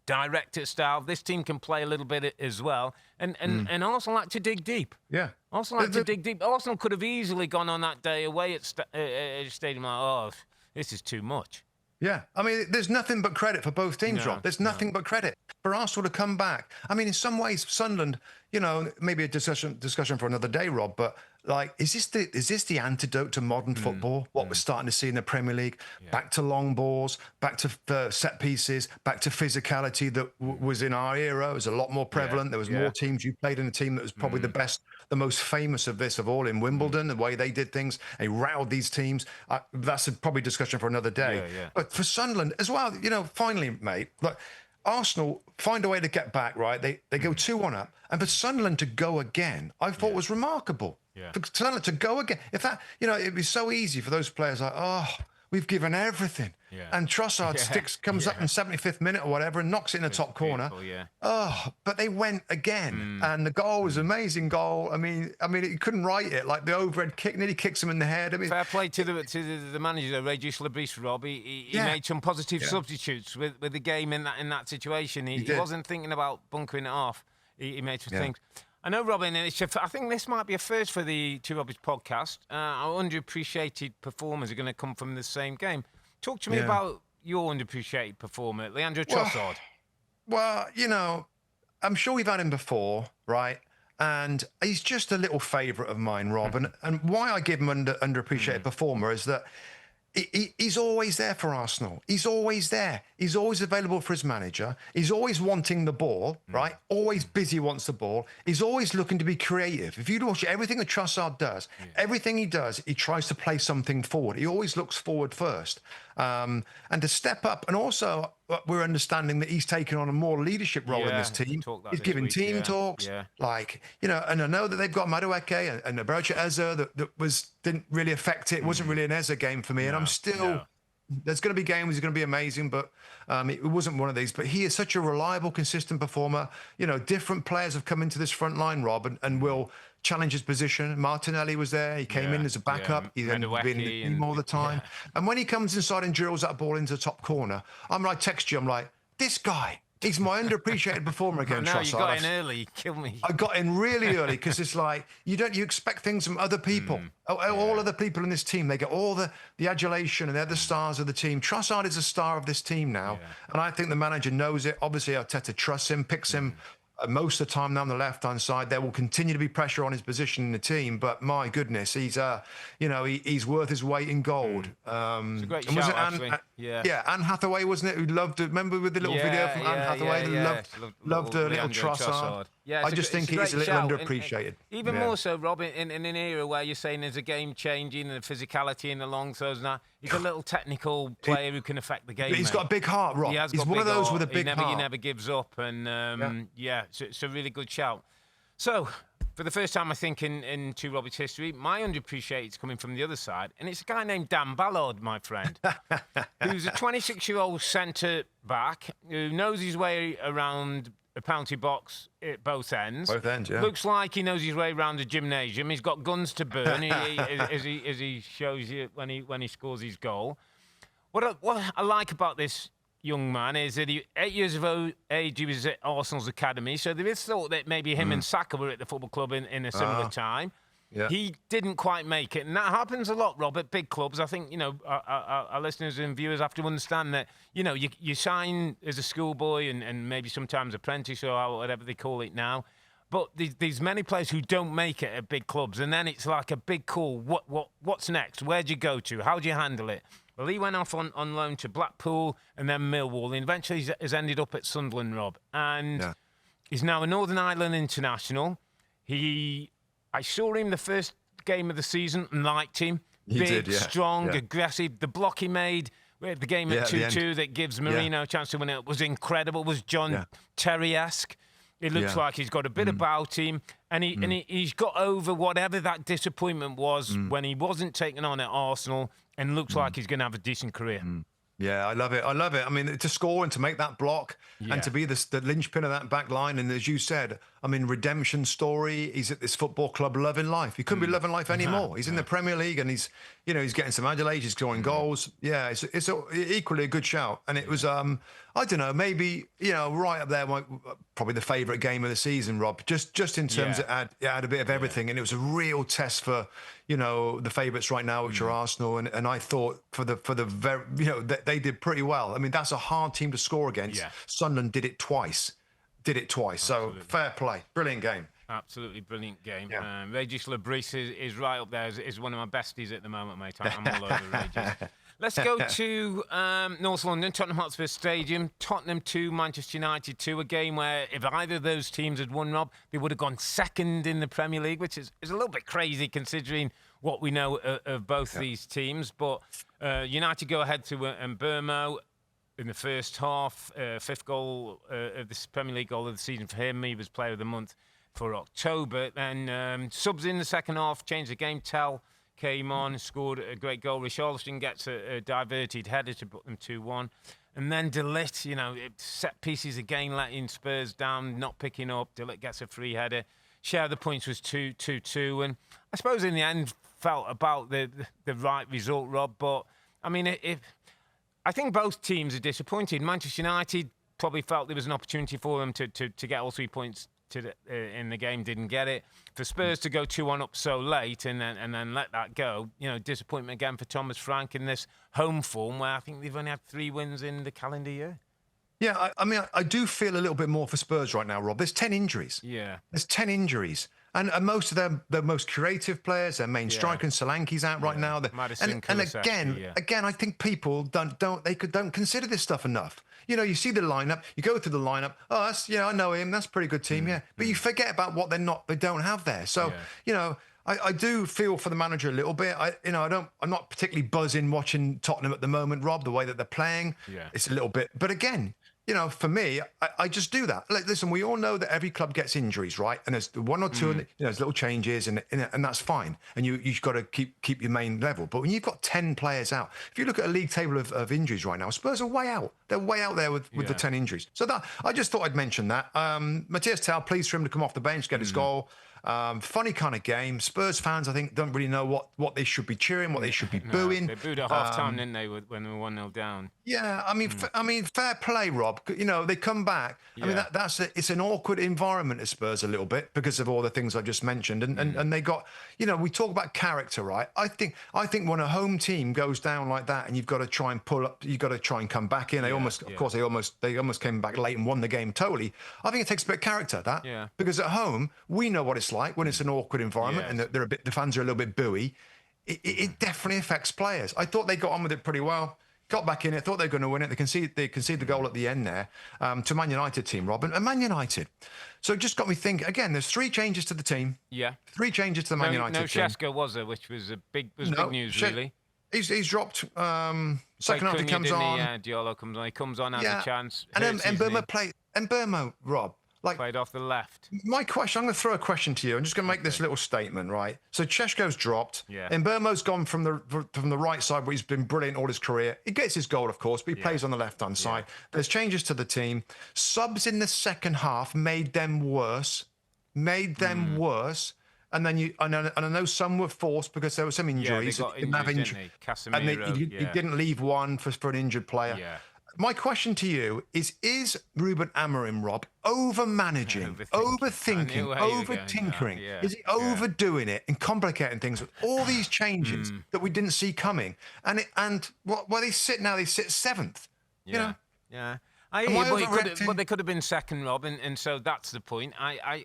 director style. This team can play a little bit as well. And Arsenal like to dig deep. Yeah. Arsenal like to dig deep. Arsenal could have easily gone on that day away at a stadium like, oh, this is too much. Yeah. I mean, there's nothing but credit for both teams, Rob. There's nothing but credit for Arsenal to come back. I mean, in some ways, Sunderland, you know, maybe a discussion for another day, Rob, but like, is this the antidote to modern football? What we're starting to see in the Premier League? Back to long balls, back to set pieces, back to physicality that was in our era. It was a lot more prevalent. There was more teams. You played in a team that was probably the best, the most famous of this of all in Wimbledon, the way they did things. They routed these teams. That's probably discussion for another day. But for Sunderland as well, you know, finally, mate, like, Arsenal find a way to get back, right? They go 2-1 up. And for Sunderland to go again, I thought was remarkable. For Sunderland to go again. If that, you know, it'd be so easy for those players like, oh, we've given everything. Yeah. And Trossard comes up in 75th minute or whatever and knocks it in the top corner. Yeah. Oh, but they went again. And the goal was an amazing goal. I mean, he couldn't write it. Like the overhead kick, nearly kicks him in the head. I mean, fair play to the manager, Regis Lebris, Robbie. He made some positive substitutes with the game in that situation. He wasn't thinking about bunkering it off. He made some things. I know, Robin, I think this might be a first for the Two Robbies podcast. Our underappreciated performers are going to come from the same game. Talk to me about your underappreciated performer, Leandro Trossard. Well, I'm sure we've had him before, right? And he's just a little favourite of mine, Rob. And why I give him underappreciated performer is that he's always there for Arsenal. He's always there. He's always available for his manager. He's always wanting the ball, right? Always busy, wants the ball. He's always looking to be creative. If you watch everything that Trossard does, everything he does, he tries to play something forward. He always looks forward first. And to step up, and also we're understanding that he's taken on a more leadership role in this team. He's giving team talks, and I know that they've got Madueke and Bercha Eze that didn't really affect it. It wasn't really an Eze game for me, and I'm still. There's going to be games. He's going to be amazing, but it wasn't one of these. But he is such a reliable, consistent performer. Different players have come into this front line, Rob, and will challenge his position. Martinelli was there. He came in as a backup. He's been in the team all the time. And when he comes inside and drills that ball into the top corner, I text you. I'm like, this guy. He's my underappreciated performer again, Trossard. You got in early. Kill me. I got in really early because it's like you expect things from other people. All other people in this team, they get all the adulation and they're the stars of the team. Trossard is a star of this team now, and I think the manager knows it. Obviously, Arteta trusts him, picks him most of the time down the left-hand side. There will continue to be pressure on his position in the team, but my goodness, he's he's worth his weight in gold. It's a great shout, actually. Anne Hathaway, wasn't it? Who loved it. Remember with the little video from Anne Hathaway? Loved little Trossard. I just think he's a little underappreciated. Even more so, Rob, in an era where you're saying there's a game changing and the physicality and the long throws now, he's a little technical player who can affect the game. He's got a big heart, Rob. He's one of those with a big heart. He never gives up, and it's a really good shout. So, for the first time, I think, in Two Robbies history, my underappreciated is coming from the other side, and it's a guy named Dan Ballard, my friend, who's a 26-year-old centre-back who knows his way around a penalty box at both ends. Both ends, yeah. Looks like he knows his way around a gymnasium. He's got guns to burn, as he shows you when he scores his goal. What I like about this young man is that 8 years of age, he was at Arsenal's academy. So there is thought that maybe him and Saka were at the football club in a similar time. Yeah. He didn't quite make it. And that happens a lot, Rob, at big clubs. I think, our listeners and viewers have to understand that, you sign as a schoolboy and maybe sometimes apprentice or whatever they call it now. But there's many players who don't make it at big clubs. And then it's like a big call. What's next? Where'd you go to? How do you handle it? Well, he went off on loan to Blackpool and then Millwall. And eventually has ended up at Sunderland, Rob. And he's now a Northern Ireland international. I saw him the first game of the season and liked him. Big, strong, aggressive. The block he made, the game at 2-2 that gives Marino a chance to win it was incredible. It was John Terry-esque. It looks like he's got a bit about him. And he's got over whatever that disappointment was when he wasn't taken on at Arsenal and looks like he's going to have a decent career. Yeah, I love it. I mean, to score and to make that block and to be the linchpin of that back line. And as you said, redemption story. He's at this football club loving life. He couldn't be loving life anymore. He's in the Premier League and he's getting some adulation. He's scoring goals. Yeah, it's equally a good shout. And it was, I don't know, maybe, right up there, probably the favourite game of the season, Rob, just in terms of it had a bit of everything. And it was a real test for, the favourites right now, which are Arsenal. And I thought for the very, they did pretty well. I mean, that's a hard team to score against. Sunderland did it twice. Absolutely. So fair play. Brilliant game. Absolutely brilliant game. Regis Lebris is right up there. Is one of my besties at the moment, mate. I'm all over Regis. Let's go to North London, Tottenham Hotspur Stadium. Tottenham 2, Manchester United 2. A game where if either of those teams had won, Rob, they would have gone second in the Premier League, which is a little bit crazy considering what we know of both these teams. But United go ahead to Burmo in the first half. Fifth goal of this Premier League goal of the season for him. He was Player of the Month for October. Then subs in the second half, changed the game. Tell came on, scored a great goal. Richarlison gets a diverted header to put them 2-1. And then De Ligt, set pieces again, letting Spurs down, not picking up. De Ligt gets a free header. Share of the points was 2-2. And I suppose in the end felt about the right result, Rob. But, I mean, I think both teams are disappointed. Manchester United probably felt there was an opportunity for them to get all 3 points in the game, didn't get it. For Spurs to go 2-1 up so late and then let that go, disappointment again for Thomas Frank in this home form where I think they've only had 3 wins in the calendar year. Yeah, I mean, I do feel a little bit more for Spurs right now, Rob. There's 10 injuries. Yeah. There's 10 injuries. And most of their most creative players, their main striker, and Solanke's out right now. Maddison, and again, I think people don't consider this stuff enough. You see the lineup, you go through the lineup. Oh, I know him. That's a pretty good team, But you forget about what they don't have there. So, I do feel for the manager a little bit. I'm not particularly buzzing watching Tottenham at the moment, Rob. The way that they're playing, it's a little bit. But again, for me, I just do that. Like, listen, we all know that every club gets injuries, right? And there's one or two, there's little changes, and that's fine. And you've got to keep your main level. But when you've got 10 players out, if you look at a league table of injuries right now, Spurs are way out. They're way out there with the 10 injuries. So that I just thought I'd mention that. Matthias Tel, pleased for him to come off the bench, get his goal. Funny kind of game. Spurs fans, I think, don't really know what they should be cheering, what they should be booing. They booed at half-time, didn't they, when they were 1-0 down? Yeah, I mean, fair play, Rob. They come back. I mean, it's an awkward environment at Spurs a little bit because of all the things I've just mentioned, and they got, we talk about character, right? I think when a home team goes down like that, and you've got to try and pull up, you've got to try and come back in. They almost came back late and won the game totally. I think it takes a bit of character because at home we know what it's like when it's an awkward environment and the fans are a little bit booey. It definitely affects players. I thought they got on with it pretty well. Got back in it, thought they were going to win it. They conceded the goal at the end there to Man United team, Rob. And Man United. So it just got me thinking, again, there's 3 changes to the team. Yeah. 3 changes to the Man United team. No Šeško, was there, which was big news, really. He's dropped. Second half he comes on. Diallo comes on. He comes on, has a chance. And Mbeumo, Rob. Played off the left. My question, I'm going to throw a question to you. I'm just going to make this little statement, right? So Šeško's dropped. And Mbeumo's gone from the right side where he's been brilliant all his career. He gets his goal, of course, but he plays on the left-hand side. There's changes to the team. Subs in the second half made them worse. And then I know some were forced because there were some injuries. Yeah, they got injured, Casemiro, and he didn't leave one for an injured player. Yeah. My question to you is Ruben Amorim, Rob, over-managing, overthinking, over-tinkering? Is he overdoing it and complicating things with all these changes that we didn't see coming? And where they sit now, they sit 7th. Yeah. They could have been second, Rob, and so that's the point. I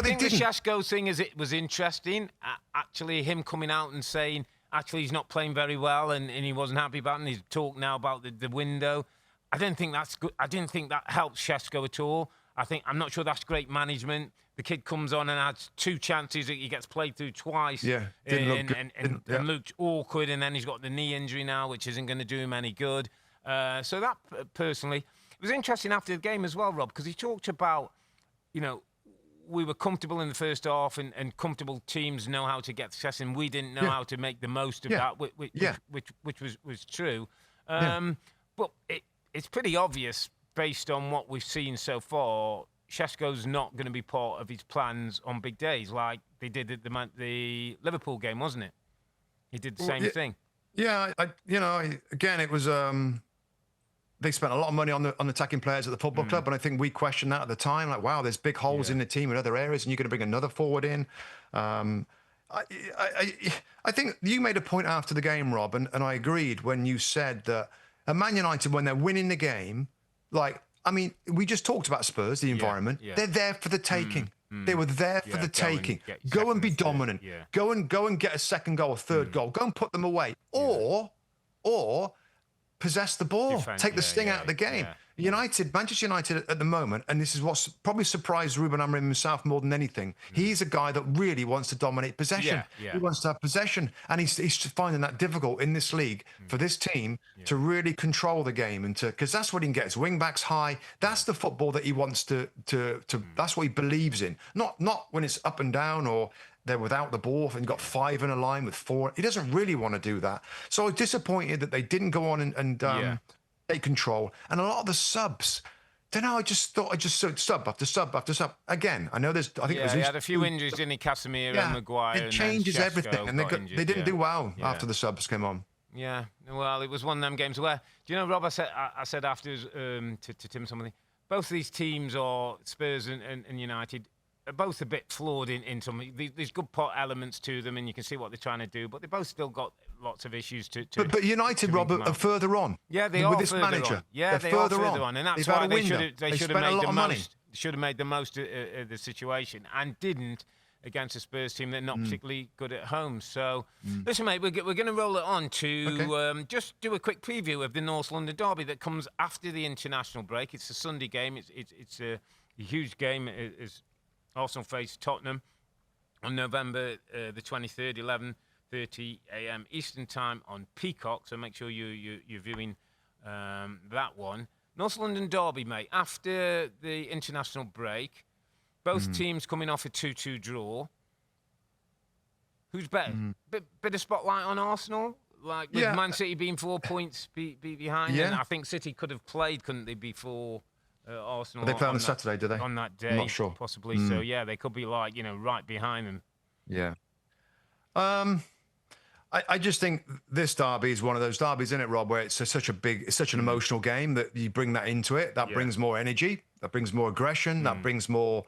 think the Šeško thing was interesting. Actually, him coming out and saying, actually, he's not playing very well and he wasn't happy about it, and he's talked now about the window. I didn't think that's good. I didn't think that helped Šeško at all. I'm not sure that's great management. The kid comes on and has 2 chances. He gets played through twice. Yeah, and looked awkward. And then he's got the knee injury now, which isn't going to do him any good. So that, personally, it was interesting after the game as well, Rob, because he talked about, we were comfortable in the first half and comfortable teams know how to get success, and we didn't know how to make the most of that, which was true. But it's pretty obvious, based on what we've seen so far, Šeško's not going to be part of his plans on big days, like they did at the Liverpool game, wasn't it? He did the same thing. Yeah, again, it was. They spent a lot of money on attacking players at the football club, and I think we questioned that at the time. Like, wow, there's big holes in the team in other areas, and you're going to bring another forward in. I think you made a point after the game, Rob, and I agreed when you said that at Man United, when they're winning the game, we just talked about Spurs, the environment. They're there for the taking. They were there for the taking. Go and be dominant. Go and get a second goal, a third goal. Go and put them away. Or possess the ball, take the sting out of the game. Manchester United at the moment, and this is what's probably surprised Ruben Amorim himself more than anything, he's a guy that really wants to dominate possession. He wants to have possession, and he's finding that difficult in this league for this team to really control the game, and because that's what he can get, his wing backs high. That's the football that he wants to that's what he believes in. Not when it's up and down or they're without the ball and got 5 in a line with 4. He doesn't really want to do that. So I was disappointed that they didn't go on and take control. And a lot of the subs, don't know, I just thought I just sub after sub after sub. Again, I know there's, I think he had a few injuries, didn't he? Casemiro and Maguire. It changes everything. And they didn't do well after the subs came on. Yeah, well, it was one of them games where, do you know, Rob, I said afterwards to Tim something, both these teams, are Spurs and United, are both a bit flawed in some. There's good pot elements to them, and you can see what they're trying to do, but they both still got lots of issues to But United, Rob, are further on. Yeah, they are with this further manager. On. Yeah, they are further on, and that's why they should have made the most. Should have made the most of the situation, and didn't against a Spurs team that are not particularly good at home. So, listen, mate, we're going to roll it on to just do a quick preview of the North London derby that comes after the international break. It's a Sunday game. It's a huge game. It's Arsenal face Tottenham on November the 23rd, 11:30 a.m. Eastern Time on Peacock. So make sure you're viewing that one. North London derby, mate. After the international break, both teams coming off a 2-2 draw. Who's better? Bit of spotlight on Arsenal, like with Man City being 4 points behind. Yeah. And I think City could have played, couldn't they, before Arsenal? They play on Saturday, do they? On that day, I'm not sure. Possibly. So yeah, they could be like right behind them. Yeah. I just think this derby is one of those derbies, isn't it, Rob, where it's such an emotional game that you bring that into it. That brings more energy. That brings more aggression. That brings more,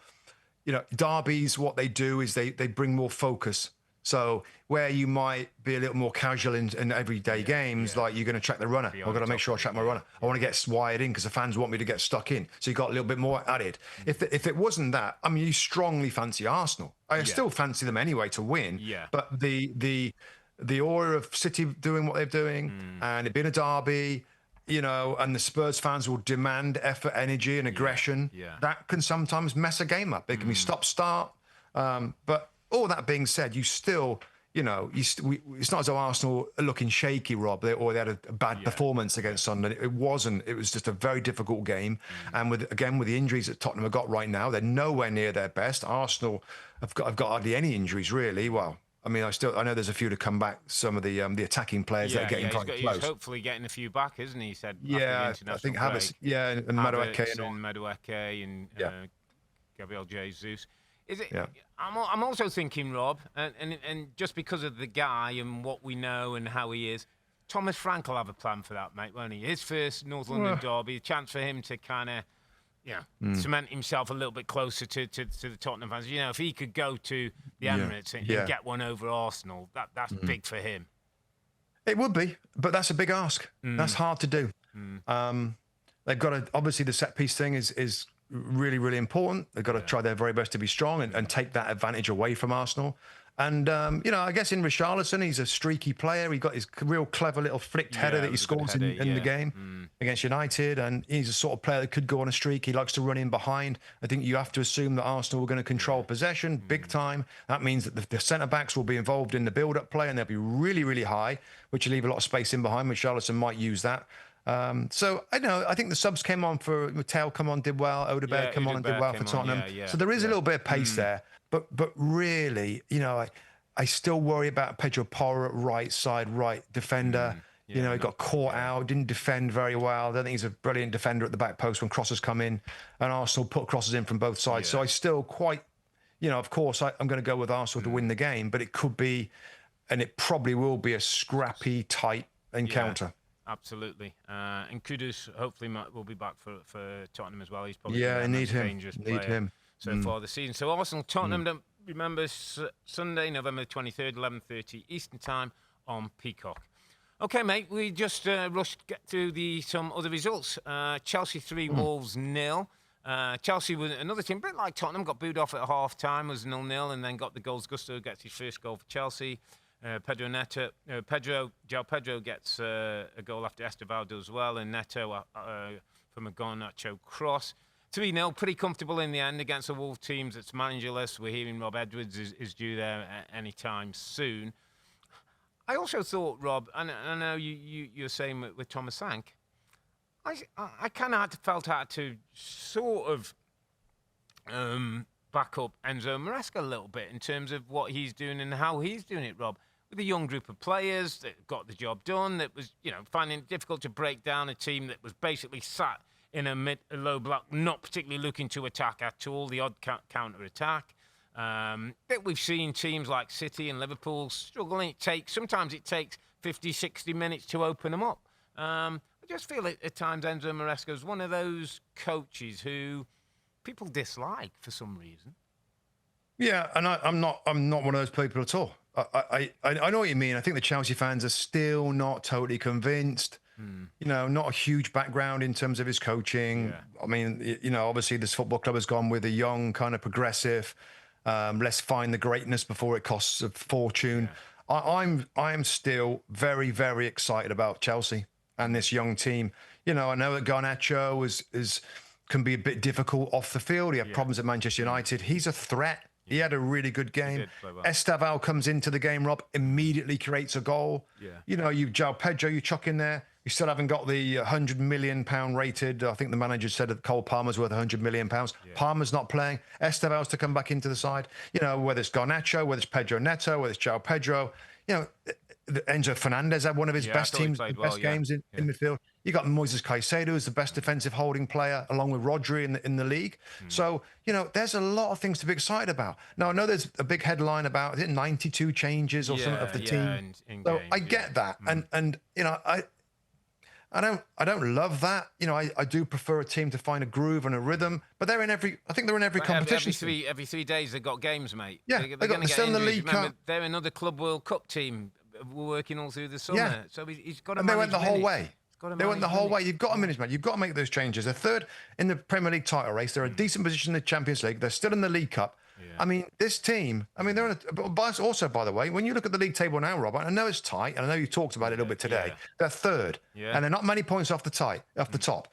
derbies, what they do is they bring more focus. So where you might be a little more casual in everyday games, like you're going to track the runner. I've got to make sure I track my runner. I want to get wired in because the fans want me to get stuck in. So you got a little bit more added. If it wasn't that, I mean, you strongly fancy Arsenal. I still fancy them anyway to win. Yeah. But the aura of City doing what they're doing and it being a derby, and the Spurs fans will demand effort, energy and aggression. Yeah. That can sometimes mess a game up. It can be stop-start. But all that being said, you still, it's not as though Arsenal are looking shaky, Rob, or they had a bad performance against Sunderland. It wasn't. It was just a very difficult game. And with the injuries that Tottenham have got right now, they're nowhere near their best. Arsenal have got hardly any injuries, really. Well, I mean, I know there's a few to come back. Some of the attacking players that are getting quite close. He's hopefully getting a few back, isn't he? He said. Yeah, I think Havertz. Yeah, and Madueke and Gabriel Jesus. Is it? Yeah. I'm also thinking, Rob, and just because of the guy and what we know and how he is, Thomas Frank will have a plan for that, mate, won't he? His first North London derby, a chance for him to kind of. Cement himself a little bit closer to the Tottenham fans. If he could go to the Emirates and get one over Arsenal, that's big for him. It would be, but that's a big ask. That's hard to do. They've got to, obviously the set piece thing is really, really important. They've got to try their very best to be strong and take that advantage away from Arsenal. And, I guess in Richarlison, he's a streaky player. He got his real clever little flicked header that he scores in the game against United. And he's a sort of player that could go on a streak. He likes to run in behind. I think you have to assume that Arsenal are going to control possession big time. That means that the centre-backs will be involved in the build-up play and they'll be really, really high, which will leave a lot of space in behind. Richarlison might use that. So I think the subs came on for Mattel, come on, did well. Odegaard come on and did well for Tottenham. So there is a little bit of pace there. But really, I still worry about Pedro Porro at right defender. He got caught out, didn't defend very well. I don't think he's a brilliant defender at the back post when crosses come in. And Arsenal put crosses in from both sides. So I still quite, of course, I'm going to go with Arsenal to win the game. But it could be, and it probably will be, a scrappy, tight encounter. Yeah, absolutely. And Kudus hopefully will be back for Tottenham as well. He's probably need him. Dangerous player so far this season. So Arsenal, Tottenham, don't remember, Sunday, November 23rd, 11:30 Eastern Time on Peacock. Okay, mate, we just rushed to get through some other results. Chelsea 3, Wolves 0. Chelsea was another team, a bit like Tottenham, got booed off at half-time, was 0-0, and then got the goals. Gusto gets his first goal for Chelsea. João Pedro gets a goal after Esteval does well, and Neto from a Garnacho cross. 3-0, pretty comfortable in the end against the Wolves teams that's managerless. We're hearing Rob Edwards is due there any time soon. I also thought, Rob, and I know you're saying with Thomas Frank, I kind of felt I had to sort of back up Enzo Maresca a little bit in terms of what he's doing and how he's doing it, Rob. With a young group of players that got the job done, that was, finding it difficult to break down a team that was basically sat in a low block, not particularly looking to attack at all, the odd counter-attack. That we've seen teams like City and Liverpool struggling. Sometimes it takes 50, 60 minutes to open them up. I just feel at times Enzo Maresca is one of those coaches who people dislike for some reason. Yeah, and I'm not one of those people at all. I know what you mean. I think the Chelsea fans are still not totally convinced. Not a huge background in terms of his coaching. Yeah. I mean, obviously this football club has gone with a young kind of progressive. Let's find the greatness before it costs a fortune. Yeah. I'm still very, very excited about Chelsea and this young team. I know that Garnacho can be a bit difficult off the field. He had problems at Manchester United. He's a threat. He had a really good game. Well. Esteval comes into the game, Rob, immediately creates a goal. Yeah. You João Pedro, you chuck in there. You still haven't got the £100 million rated. I think the manager said that Cole Palmer's worth £100 million. Yeah. Palmer's not playing. Esteval's to come back into the side. Whether it's Garnacho, whether it's Pedro Neto, whether it's João Pedro. Enzo Fernandez had one of his best games in midfield. You got Moises Caicedo, who's the best defensive holding player, along with Rodri in the league. So, there's a lot of things to be excited about. Now, I know there's a big headline about, is it 92 changes or something of the team? So I get that. And I don't love that. I do prefer a team to find a groove and a rhythm, but they're in every competition. Every 3 days they've got games, mate. Yeah, they're going to get in the League Cup. They're another Club World Cup team. We're working all through the summer. Yeah. So he's got to manage. And they went the whole way. They went the whole way. You've got to manage, man. You've got to make those changes. They're third in the Premier League title race. They're a decent position in the Champions League. They're still in the League Cup. Yeah. I mean, this team, they're also, by the way, when you look at the league table now, Rob, I know it's tight, and I know you talked about it a little bit today. They're third, and they're not many points off the top.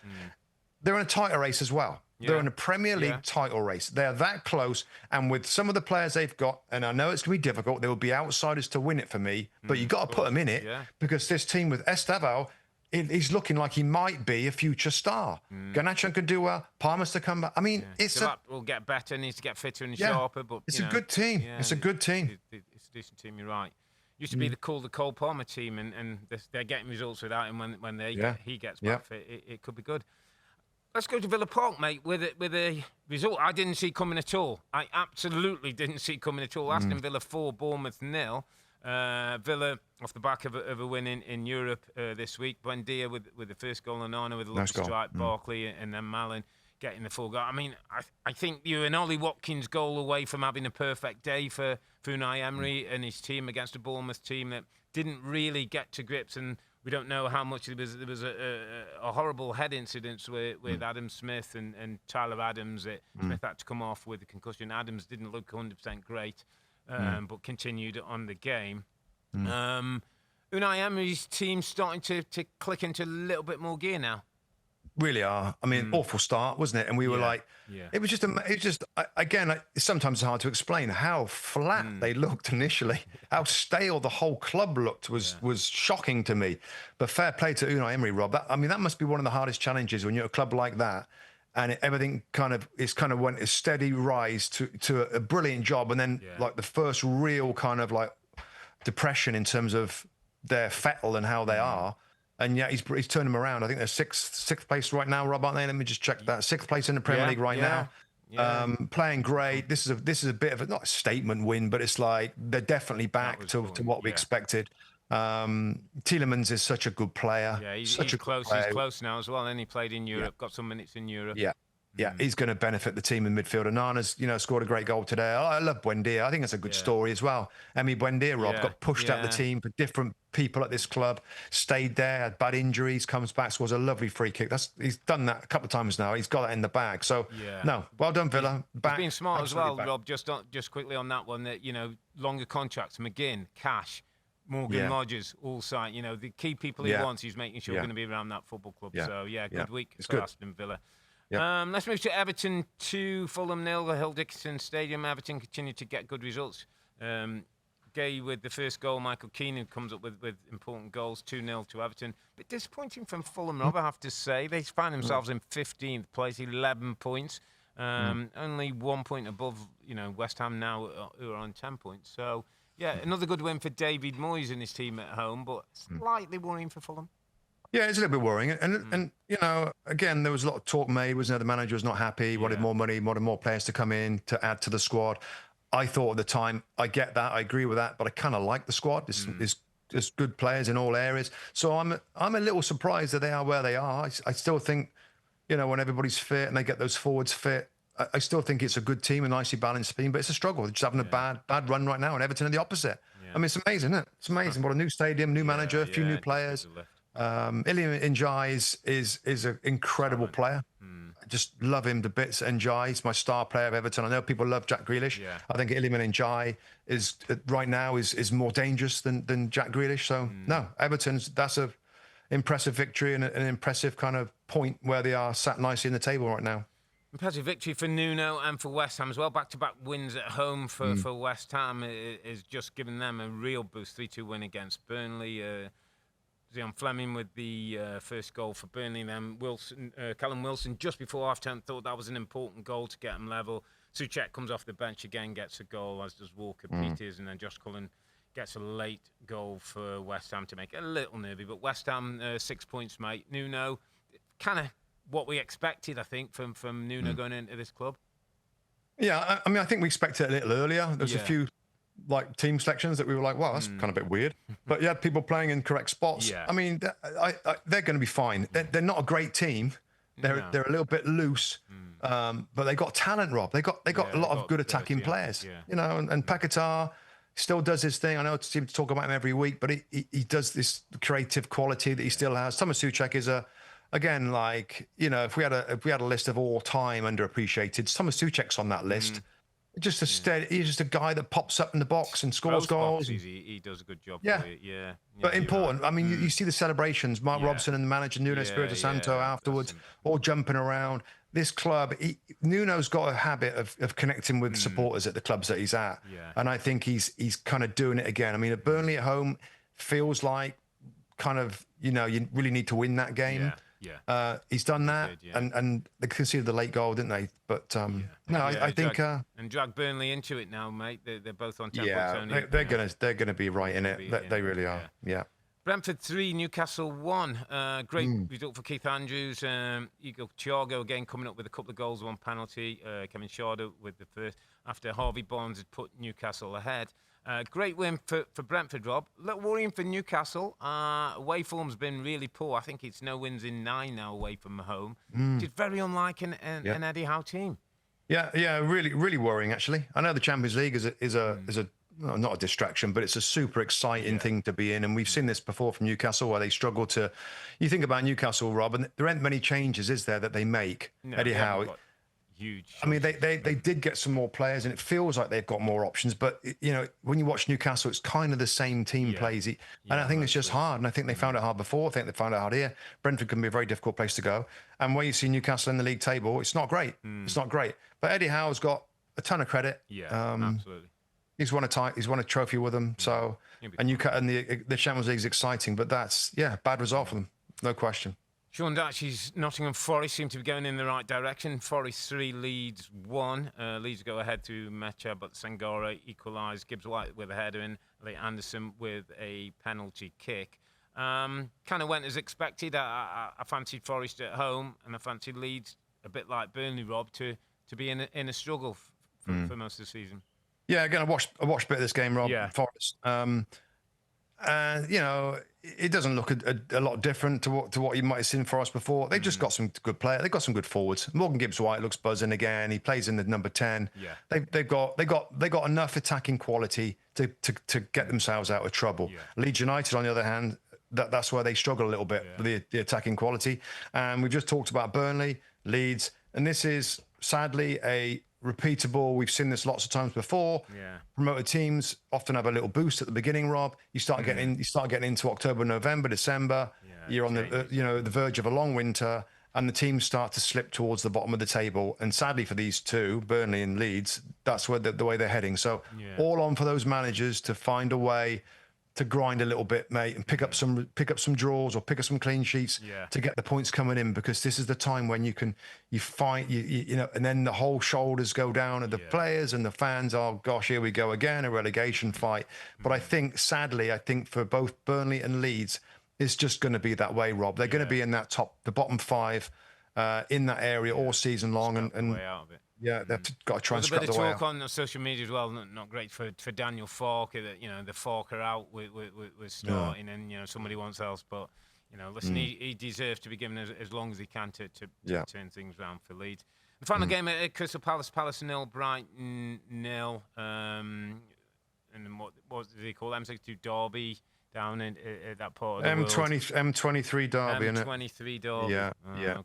They're in a title race as well. Yeah. They're in a Premier League title race. They're that close, and with some of the players they've got, and I know it's going to be difficult, there will be outsiders to win it for me, but you've got to put them in it because this team with Esteval, he's looking like he might be a future star. Garnacho can do well. Palmer's to come back. I mean, will get better, needs to get fitter and sharper. But it's a good team. It's a good team. It's a decent team, you're right. Used to be the Cole Palmer team, and they're getting results without him when he gets back fit. It could be good. Let's go to Villa Park, mate, with a result I didn't see coming at all. I absolutely didn't see coming at all. Aston Villa 4, Bournemouth 0. Villa off the back of a win in Europe this week. Buendia with the first goal and Arne with a lovely strike. Barkley and then Malin getting the full goal. I mean, I think you're an Ollie Watkins goal away from having a perfect day for Unai Emery and his team against a Bournemouth team that didn't really get to grips, and we don't know how much there was a horrible head incident with Adam Smith and Tyler Adams. Smith had to come off with a concussion. Adams didn't look 100% great, but continued on the game. Unai Emery's team starting to click into a little bit more gear now. Really are. I mean, awful start, wasn't it? And we were it was just, again, it's sometimes hard to explain how flat they looked initially, how stale the whole club looked was shocking to me. But fair play to Unai Emery, Rob. That must be one of the hardest challenges when you're at a club like that. And everything went a steady rise to a brilliant job. And then like the first real kind of like depression in terms of their fettle and how they are. And he's turned them around. I think they're sixth place right now, Rob, aren't they? Let me just check that. Sixth place in the Premier League right now. Yeah. Playing great. This is a bit of a, not a statement win, but it's like they're definitely back to what we expected. Tielemans is such a good player. Yeah, he's close. He's close now as well. And he played in Europe, got some minutes in Europe. Yeah, he's going to benefit the team in midfield. And Nana's, scored a great goal today. I love Buendia. I think it's a good story as well. Emi Buendia, Rob, got pushed out the team for different people at this club, stayed there, had bad injuries, comes back, scores a lovely free kick. He's done that a couple of times now. He's got that in the bag. So, no, well done, Villa. He's been smart as well, back. Rob, just quickly on that one, that, longer contracts, McGinn, Cash, Morgan Rogers, all signed. The key people he wants, he's making sure are going to be around that football club. So, good week for Aston Villa. Yep. Let's move to Everton 2, Fulham 0, the Hill Dickinson Stadium. Everton continue to get good results. Gay with the first goal. Michael Keane comes up with important goals, 2-0 to Everton. But disappointing from Fulham, Rob, I have to say. They find themselves in 15th place, 11 points. Only 1 point above, West Ham now, who are on 10 points. So, yeah, another good win for David Moyes and his team at home, but slightly worrying for Fulham. Yeah, it's a little bit worrying. And again, there was a lot of talk made, wasn't there? The manager was not happy, wanted more money, wanted more players to come in to add to the squad. I thought at the time, I get that, I agree with that, but I kind of like the squad. There's good players in all areas. So I'm a little surprised that they are where they are. I still think, when everybody's fit and they get those forwards fit, I still think it's a good team, a nicely balanced team, but it's a struggle. They're just having a bad run right now, and Everton are the opposite. Yeah. I mean, it's amazing, isn't it? It's amazing. What a new stadium, new manager, a few new players. Iliman Ndiaye is an incredible player. I just love him to bits. Ndiaye, he's my star player of Everton. I know people love Jack Grealish. Yeah. I think Iliman Ndiaye is right now is more dangerous than Jack Grealish. So no, that's a impressive victory and an impressive kind of point where they are sat nicely in the table right now. Impressive victory for Nuno and for West Ham as well. Back-to-back wins at home for West Ham is just giving them a real boost. 3-2 win against Burnley. Zion Fleming with the first goal for Burnley. Then Callum Wilson, just before half-time, thought that was an important goal to get them level. Souček comes off the bench again, gets a goal, as does Walker Peters, and then Josh Cullen gets a late goal for West Ham to make it a little nervy. But West Ham, 6 points, mate. Nuno, kind of what we expected, I think, from Nuno going into this club. Yeah, I mean, I think we expected it a little earlier. There's a few team selections that we were like, wow, that's kind of a bit weird. But you had people playing in correct spots. Yeah. I mean, they're going to be fine. They're not a great team. They're a little bit loose, but they got talent, Rob. They got a lot of good attacking players. Yeah. And Paquetá still does his thing. I know it's seem to talk about him every week, but he does this creative quality that he still has. Thomas Souček is again, if we had a list of all time underappreciated, Thomas Souček's on that list. He's just a guy that pops up in the box and scores goals. He does a good job. Yeah, but important. I mean, you see the celebrations. Mark Robson and the manager Nuno Espirito Santo afterwards, all jumping around. This club, Nuno's got a habit of connecting with supporters at the clubs that he's at, and I think he's kind of doing it again. I mean, at Burnley at home feels like kind of you really need to win that game. Yeah, he's done that, and they conceded the late goal, didn't they? But I think and drag Burnley into it now, mate. They're both on 10 points only. They're gonna be right in it. They really are. Yeah. Brentford 3, Newcastle 1. Great result for Keith Andrews. Igor Thiago again coming up with a couple of goals, one penalty. Kevin Schade with the first after Harvey Barnes had put Newcastle ahead. Great win for Brentford, Rob. A little worrying for Newcastle. Away form's been really poor. I think it's no wins in 9 now away from home. It's very unlike an Eddie Howe team. Yeah, really, really worrying actually. I know the Champions League is a not a distraction, but it's a super exciting thing to be in. And we've seen this before from Newcastle where they struggle to. You think about Newcastle, Rob, and there aren't many changes, is there, that they make? No, Eddie Howe. Huge. I mean, they did get some more players, and it feels like they've got more options. But when you watch Newcastle, it's kind of the same team plays. And I think it's just hard. And I think they found it hard before. I think they found it hard here. Brentford can be a very difficult place to go. And when you see Newcastle in the league table, it's not great. It's not great. But Eddie Howe's got a ton of credit. Yeah, absolutely. He's won a trophy with them. So and the Champions League is exciting. But that's bad result for them, no question. Sean Dyche's Nottingham Forest seem to be going in the right direction. Forest 3, Leeds 1. Leeds go ahead to Mecha, but Sangare equalised. Gibbs White with a header in. Lee Anderson with a penalty kick. Kind of went as expected. I fancied Forest at home, and I fancied Leeds, a bit like Burnley, Rob, to be in a struggle for most of the season. Yeah, again, I watched a bit of this game, Rob. Yeah. Forest. It doesn't look a lot different to what you might have seen for us before. They've just got some good players. They've got some good forwards. Morgan Gibbs-White looks buzzing again. He plays in the number 10. Yeah. They've got enough attacking quality to get themselves out of trouble. Yeah. Leeds United, on the other hand, that's where they struggle a little bit with the attacking quality. And we've just talked about Burnley, Leeds, and this is sadly a repeatable. We've seen this lots of times before. Yeah. Promoted teams often have a little boost at the beginning, Rob. You start getting into October, November, December. Yeah, you're on the verge of a long winter, and the teams start to slip towards the bottom of the table. And sadly for these two, Burnley and Leeds, that's where the way they're heading. So all on for those managers to find a way to grind a little bit, mate, and pick up some draws or pick up some clean sheets to get the points coming in, because this is the time when you fight, you know, and then the whole shoulders go down at the players and the fans. Oh gosh, here we go again, a relegation fight. But I think, sadly, for both Burnley and Leeds, it's just going to be that way, Rob. They're going to be in that the bottom 5 in that area all season long, and way out of it. Yeah, they've got to try and scrap the way out. There's a bit of talk on social media as well. Not great for Daniel Farke, that, you know, the Farke out with starting, and, you know, somebody wants else. But, you know, listen, he deserves to be given as long as he can to turn things around for Leeds. The final game at Crystal Palace 0, Brighton 0. And then what did he call M62 Derby down in that part of the world? M23 Derby, innit? M23 Derby.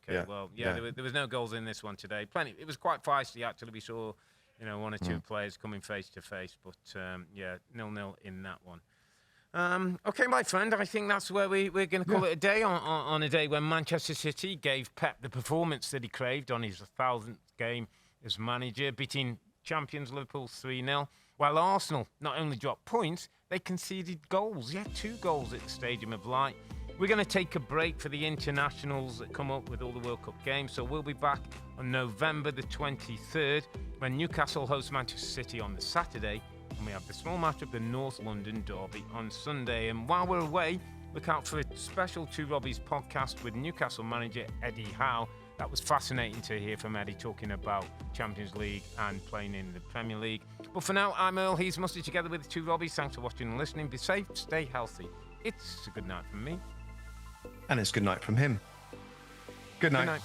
Okay. Well, there was no goals in this one today. Plenty. It was quite feisty, actually. We saw, you know, 1 or 2 players coming face to face, but 0-0 in that one. Okay, my friend, I think that's where we're going to call it a day on a day when Manchester City gave Pep the performance that he craved on his 1,000th game as manager, beating champions Liverpool 3-0, while Arsenal not only dropped points, they conceded goals. 2 goals at the Stadium of Light. We're going to take a break for the internationals that come up with all the World Cup games, so we'll be back on November the 23rd when Newcastle hosts Manchester City on the Saturday, and we have the small match of the North London Derby on Sunday. And while we're away, look out for a special Two Robbies podcast with Newcastle manager Eddie Howe. That was fascinating to hear from Eddie talking about Champions League and playing in the Premier League. But for now, I'm Earle. He's Mustoe together with the Two Robbies. Thanks for watching and listening. Be safe, stay healthy. It's a good night from me. And it's good night from him. Good night. Good night.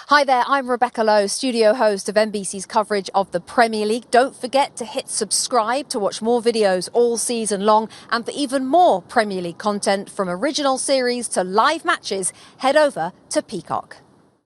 Hi there, I'm Rebecca Lowe, studio host of NBC's coverage of the Premier League. Don't forget to hit subscribe to watch more videos all season long, and for even more Premier League content, from original series to live matches, head over to Peacock.